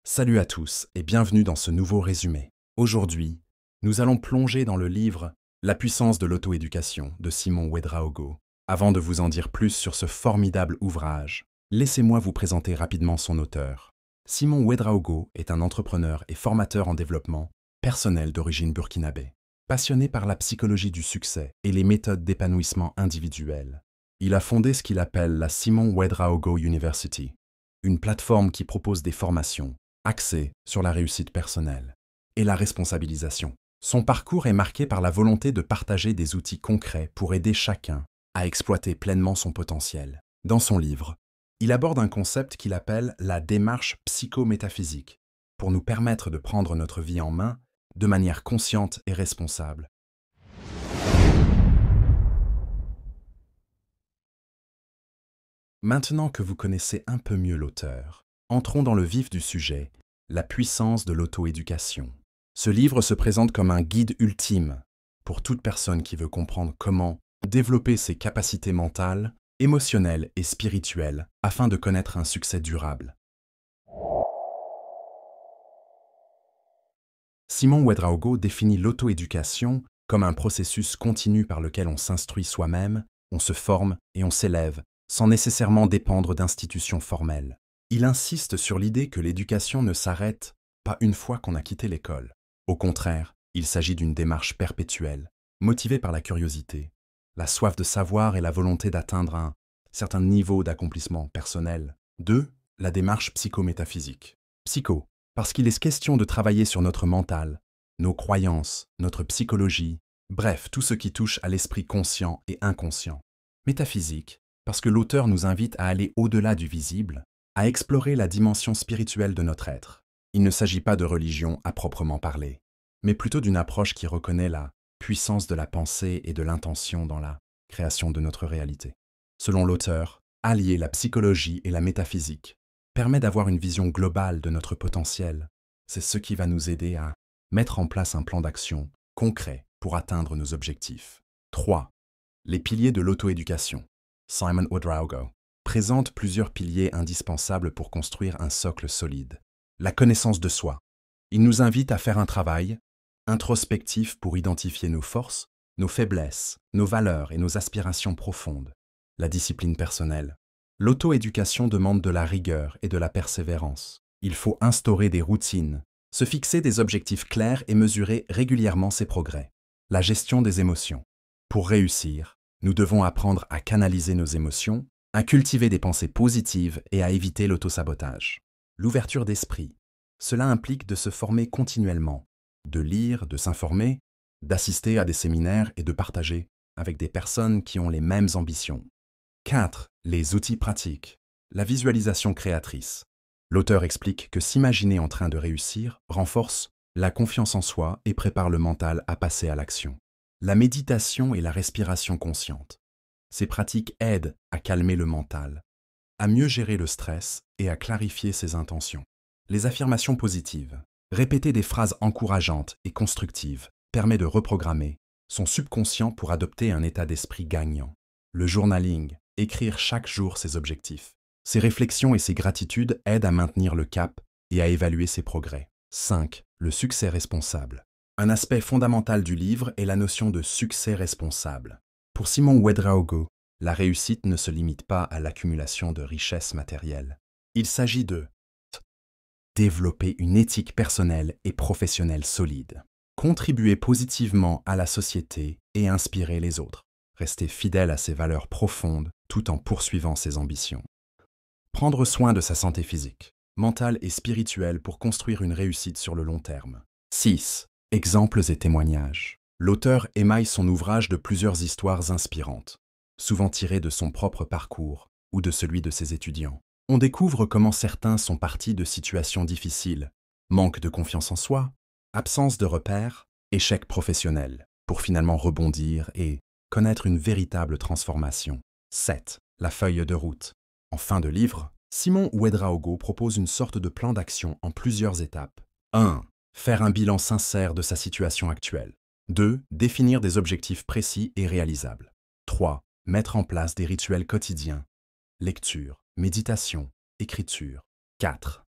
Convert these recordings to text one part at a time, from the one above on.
Salut à tous et bienvenue dans ce nouveau résumé. Aujourd'hui, nous allons plonger dans le livre La puissance de l'auto-éducation de Simon Ouedraogo. Avant de vous en dire plus sur ce formidable ouvrage, laissez-moi vous présenter rapidement son auteur. Simon Ouedraogo est un entrepreneur et formateur en développement personnel d'origine burkinabé. Passionné par la psychologie du succès et les méthodes d'épanouissement individuel, il a fondé ce qu'il appelle la Simon Ouedraogo University, une plateforme qui propose des formations axé sur la réussite personnelle et la responsabilisation. Son parcours est marqué par la volonté de partager des outils concrets pour aider chacun à exploiter pleinement son potentiel. Dans son livre, il aborde un concept qu'il appelle la démarche psychométaphysique pour nous permettre de prendre notre vie en main de manière consciente et responsable. Maintenant que vous connaissez un peu mieux l'auteur, entrons dans le vif du sujet, la puissance de l'auto-éducation. Ce livre se présente comme un guide ultime pour toute personne qui veut comprendre comment développer ses capacités mentales, émotionnelles et spirituelles afin de connaître un succès durable. Simon Ouedraogo définit l'auto-éducation comme un processus continu par lequel on s'instruit soi-même, on se forme et on s'élève, sans nécessairement dépendre d'institutions formelles. Il insiste sur l'idée que l'éducation ne s'arrête pas une fois qu'on a quitté l'école. Au contraire, il s'agit d'une démarche perpétuelle, motivée par la curiosité, la soif de savoir et la volonté d'atteindre un certain niveau d'accomplissement personnel. 2. La démarche psychométaphysique. Psycho, parce qu'il est question de travailler sur notre mental, nos croyances, notre psychologie, bref, tout ce qui touche à l'esprit conscient et inconscient. Métaphysique, parce que l'auteur nous invite à aller au-delà du visible, à explorer la dimension spirituelle de notre être. Il ne s'agit pas de religion à proprement parler, mais plutôt d'une approche qui reconnaît la puissance de la pensée et de l'intention dans la création de notre réalité. Selon l'auteur, allier la psychologie et la métaphysique permet d'avoir une vision globale de notre potentiel. C'est ce qui va nous aider à mettre en place un plan d'action concret pour atteindre nos objectifs. 3. Les piliers de l'auto-éducation. Simon Ouedraogo présente plusieurs piliers indispensables pour construire un socle solide. La connaissance de soi. Il nous invite à faire un travail introspectif pour identifier nos forces, nos faiblesses, nos valeurs et nos aspirations profondes. La discipline personnelle. L'auto-éducation demande de la rigueur et de la persévérance. Il faut instaurer des routines, se fixer des objectifs clairs et mesurer régulièrement ses progrès. La gestion des émotions. Pour réussir, nous devons apprendre à canaliser nos émotions, à cultiver des pensées positives et à éviter l'autosabotage. L'ouverture d'esprit. Cela implique de se former continuellement, de lire, de s'informer, d'assister à des séminaires et de partager avec des personnes qui ont les mêmes ambitions. 4. Les outils pratiques. La visualisation créatrice. L'auteur explique que s'imaginer en train de réussir renforce la confiance en soi et prépare le mental à passer à l'action. La méditation et la respiration consciente. Ces pratiques aident à calmer le mental, à mieux gérer le stress et à clarifier ses intentions. Les affirmations positives. Répéter des phrases encourageantes et constructives permet de reprogrammer son subconscient pour adopter un état d'esprit gagnant. Le journaling. Écrire chaque jour ses objectifs. Ses réflexions et ses gratitudes aident à maintenir le cap et à évaluer ses progrès. 5. Le succès responsable. Un aspect fondamental du livre est la notion de succès responsable. Pour Simon Ouedraogo, la réussite ne se limite pas à l'accumulation de richesses matérielles. Il s'agit de développer une éthique personnelle et professionnelle solide, contribuer positivement à la société et inspirer les autres, rester fidèle à ses valeurs profondes tout en poursuivant ses ambitions. Prendre soin de sa santé physique, mentale et spirituelle pour construire une réussite sur le long terme. 6. Exemples et témoignages. L'auteur émaille son ouvrage de plusieurs histoires inspirantes, souvent tirées de son propre parcours ou de celui de ses étudiants. On découvre comment certains sont partis de situations difficiles, manque de confiance en soi, absence de repères, échec professionnel, pour finalement rebondir et connaître une véritable transformation. 7. La feuille de route. En fin de livre, Simon Ouedraogo propose une sorte de plan d'action en plusieurs étapes. 1. Faire un bilan sincère de sa situation actuelle. 2. Définir des objectifs précis et réalisables. 3. Mettre en place des rituels quotidiens. Lecture, méditation, écriture. 4.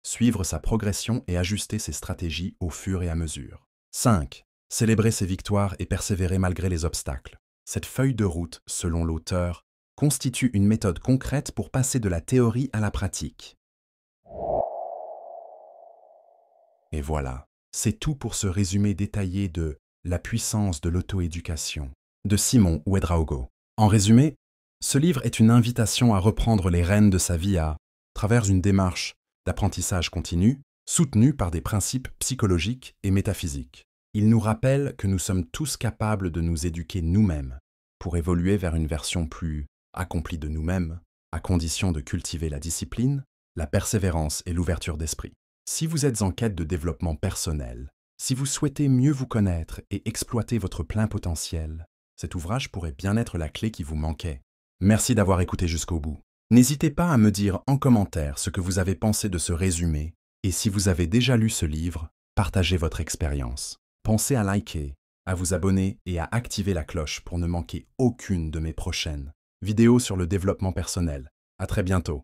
suivre sa progression et ajuster ses stratégies au fur et à mesure. 5. Célébrer ses victoires et persévérer malgré les obstacles. Cette feuille de route, selon l'auteur, constitue une méthode concrète pour passer de la théorie à la pratique. Et voilà, c'est tout pour ce résumé détaillé de La puissance de l'auto-éducation de Simon Ouedraogo. En résumé, ce livre est une invitation à reprendre les rênes de sa vie à travers une démarche d'apprentissage continu, soutenue par des principes psychologiques et métaphysiques. Il nous rappelle que nous sommes tous capables de nous éduquer nous-mêmes pour évoluer vers une version plus accomplie de nous-mêmes, à condition de cultiver la discipline, la persévérance et l'ouverture d'esprit. Si vous êtes en quête de développement personnel, si vous souhaitez mieux vous connaître et exploiter votre plein potentiel, cet ouvrage pourrait bien être la clé qui vous manquait. Merci d'avoir écouté jusqu'au bout. N'hésitez pas à me dire en commentaire ce que vous avez pensé de ce résumé, et si vous avez déjà lu ce livre, partagez votre expérience. Pensez à liker, à vous abonner et à activer la cloche pour ne manquer aucune de mes prochaines vidéos sur le développement personnel. À très bientôt.